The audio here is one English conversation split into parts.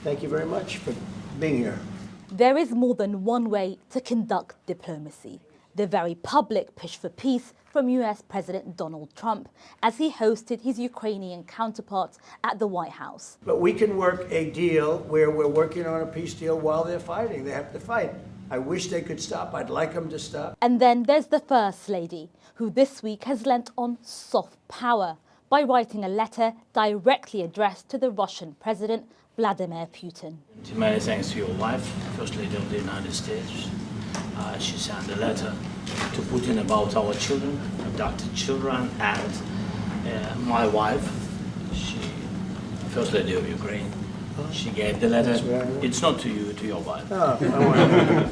Thank you very much for being here. There is more than one way to conduct diplomacy. The very public push for peace from US President Donald Trump as he hosted his Ukrainian counterpart at the White House. But we can work a deal where we're working on a peace deal while they're fighting. They have to fight. I wish they could stop. I'd like them to stop. And then there's the First Lady, who this week has lent on soft power by writing a letter directly addressed to the Russian President Vladimir Putin. Many thanks to your wife, First Lady of the United States. She sent a letter to Putin about our children, abducted children, and my wife, First Lady of Ukraine. She gave the letter. It's not to you, to your wife.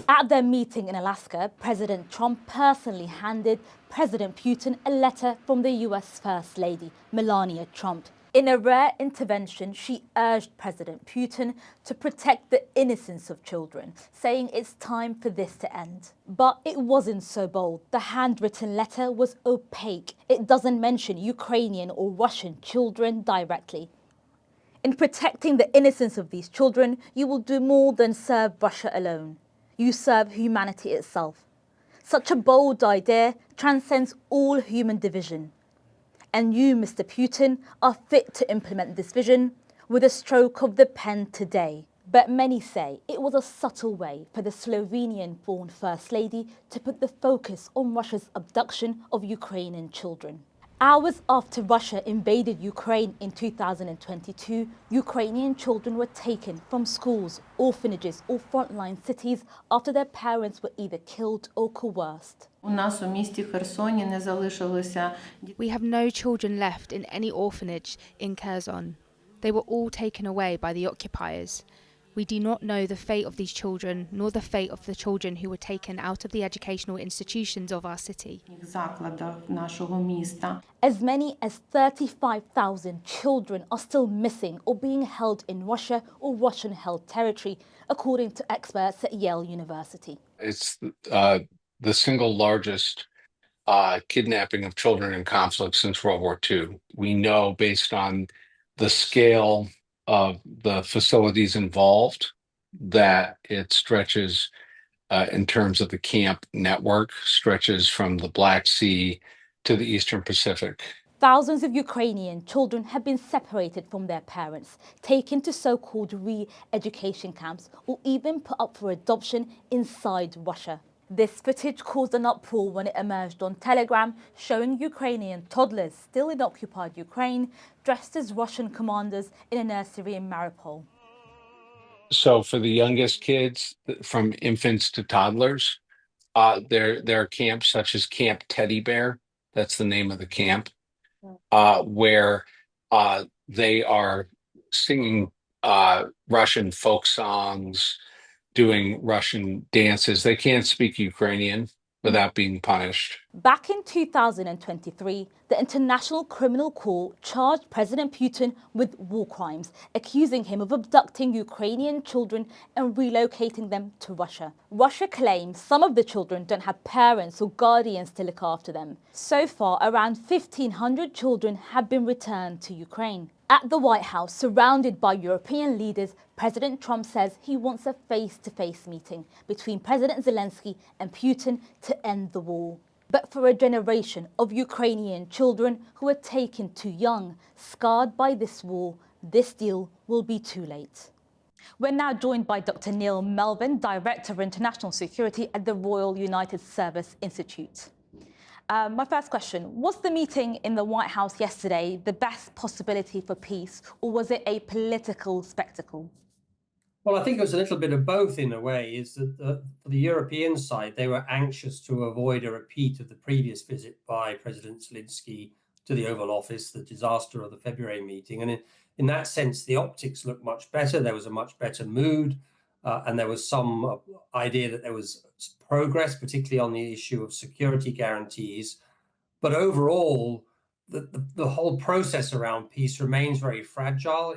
At their meeting in Alaska, President Trump personally handed President Putin a letter from the US First Lady, Melania Trump. In a rare intervention, she urged President Putin to protect the innocence of children, saying it's time for this to end. But it wasn't so bold. The handwritten letter was opaque. It doesn't mention Ukrainian or Russian children directly. In protecting the innocence of these children, you will do more than serve Russia alone. You serve humanity itself. Such a bold idea transcends all human division. And you, Mr. Putin, are fit to implement this vision with a stroke of the pen today. But many say it was a subtle way for the Slovenian-born First Lady to put the focus on Russia's abduction of Ukrainian children. Hours after Russia invaded Ukraine in 2022, Ukrainian children were taken from schools, orphanages or frontline cities after their parents were either killed or coerced. We have no children left in any orphanage in Kherson. They were all taken away by the occupiers. We do not know the fate of these children, nor the fate of the children who were taken out of the educational institutions of our city. As many as 35,000 children are still missing or being held in Russia or Russian-held territory, according to experts at Yale University. It's the single largest kidnapping of children in conflict since World War II. We know, based on the scale of the facilities involved, that it stretches in terms of the camp network, stretches from the Black Sea to the Eastern Pacific. Thousands of Ukrainian children have been separated from their parents, taken to so-called re-education camps, or even put up for adoption inside Russia. This footage caused an uproar when it emerged on Telegram, showing Ukrainian toddlers still in occupied Ukraine, dressed as Russian commanders in a nursery in Mariupol. So for the youngest kids, from infants to toddlers, there are camps such as Camp Teddy Bear, that's the name of the camp, where they are singing Russian folk songs, doing Russian dances. They can't speak Ukrainian without being punished. Back in 2023, the International Criminal Court charged President Putin with war crimes, accusing him of abducting Ukrainian children and relocating them to Russia. Russia claims some of the children don't have parents or guardians to look after them. So far, around 1,500 children have been returned to Ukraine. At the White House, surrounded by European leaders, President Trump says he wants a face-to-face meeting between President Zelenskyy and Putin to end the war. But for a generation of Ukrainian children who were taken too young, scarred by this war, this deal will be too late. We're now joined by Dr. Neil Melvin, Director of International Security at the Royal United Service Institute. My first question, was the meeting in the White House yesterday the best possibility for peace, or was it a political spectacle? Well, I think it was a little bit of both in a way. Is that for the European side, they were anxious to avoid a repeat of the previous visit by President Zelenskyy to the Oval Office, the disaster of the February meeting. And in that sense, the optics looked much better. There was a much better mood. And there was some idea that there was progress, particularly on the issue of security guarantees. But overall, the whole process around peace remains very fragile.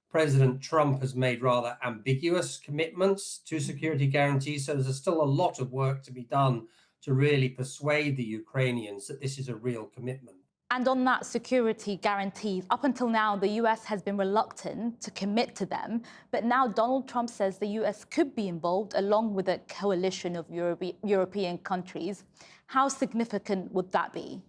President Trump has made rather ambiguous commitments to security guarantees. So there's still a lot of work to be done to really persuade the Ukrainians that this is a real commitment. And on that security guarantees, up until now, the US has been reluctant to commit to them. But now Donald Trump says the US could be involved along with a coalition of European countries. How significant would that be?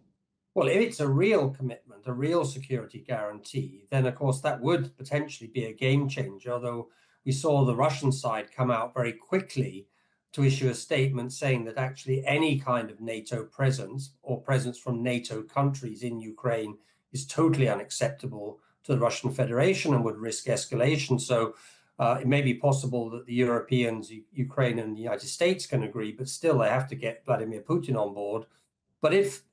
Well, if it's a real commitment, a real security guarantee, then of course that would potentially be a game changer, although we saw the Russian side come out very quickly to issue a statement saying that actually any kind of NATO presence or presence from NATO countries in Ukraine is totally unacceptable to the Russian Federation and would risk escalation. So it may be possible that the Europeans, Ukraine and the United States can agree, but still they have to get Vladimir Putin on board. But if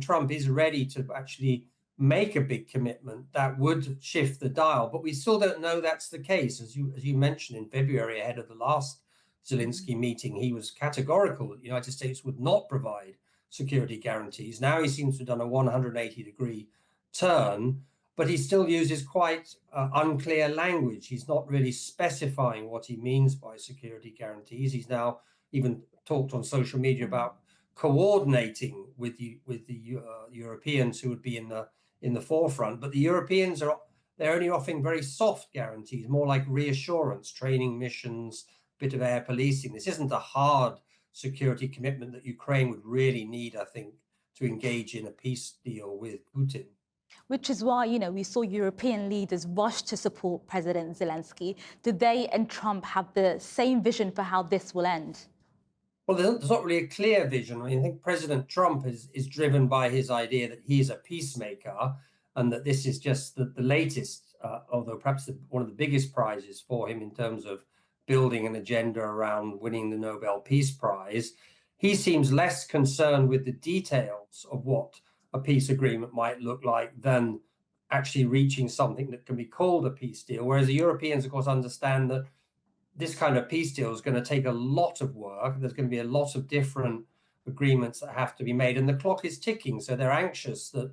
Trump is ready to actually make a big commitment, that would shift the dial. But we still don't know that's the case. As you mentioned, in February, ahead of the last Zelenskyy meeting, he was categorical that the United States would not provide security guarantees. Now he seems to have done a 180-degree turn, but he still uses quite unclear language. He's not really specifying what he means by security guarantees. He's now even talked on social media about coordinating with the Europeans who would be in the forefront, but the Europeans they're only offering very soft guarantees, more like reassurance, training missions, bit of air policing. This isn't a hard security commitment that Ukraine would really need, I think, to engage in a peace deal with Putin. Which is why, we saw European leaders rush to support President Zelenskyy. Do they and Trump have the same vision for how this will end? Well, there's not really a clear vision. I mean, I think President Trump is driven by his idea that he is a peacemaker and that this is just the latest, although perhaps one of the biggest prizes for him in terms of building an agenda around winning the Nobel Peace Prize. He seems less concerned with the details of what a peace agreement might look like than actually reaching something that can be called a peace deal, whereas the Europeans, of course, understand that this kind of peace deal is going to take a lot of work. There's going to be a lot of different agreements that have to be made, and the clock is ticking. So they're anxious that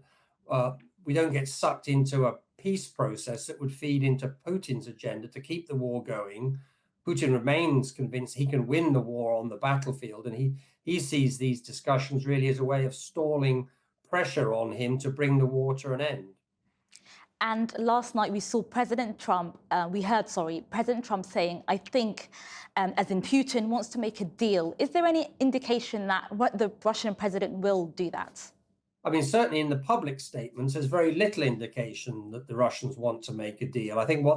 we don't get sucked into a peace process that would feed into Putin's agenda to keep the war going. Putin remains convinced he can win the war on the battlefield, and he sees these discussions really as a way of stalling pressure on him to bring the war to an end. And last night we saw President Trump saying, I think, as in Putin wants to make a deal. Is there any indication that the Russian president will do that? I mean, certainly in the public statements, there's very little indication that the Russians want to make a deal. I think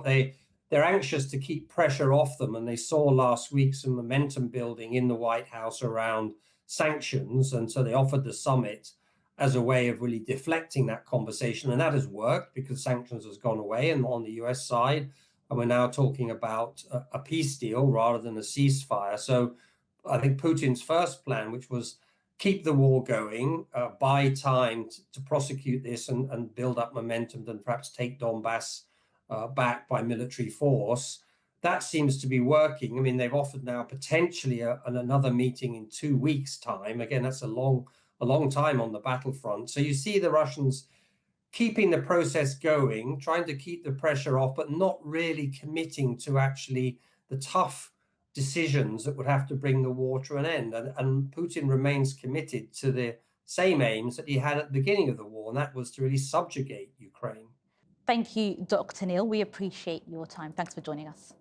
they're anxious to keep pressure off them. And they saw last week some momentum building in the White House around sanctions. And so they offered the summit as a way of really deflecting that conversation. And that has worked because sanctions has gone away and on the US side. And we're now talking about a peace deal rather than a ceasefire. So I think Putin's first plan, which was keep the war going, buy time to prosecute this and build up momentum, and perhaps take Donbass back by military force, that seems to be working. I mean, they've offered now potentially another meeting in 2 weeks' time. Again, that's a long time on the battlefront. So you see the Russians keeping the process going, trying to keep the pressure off, but not really committing to actually the tough decisions that would have to bring the war to an end. And Putin remains committed to the same aims that he had at the beginning of the war, and that was to really subjugate Ukraine. Thank you, Dr. Neil. We appreciate your time. Thanks for joining us.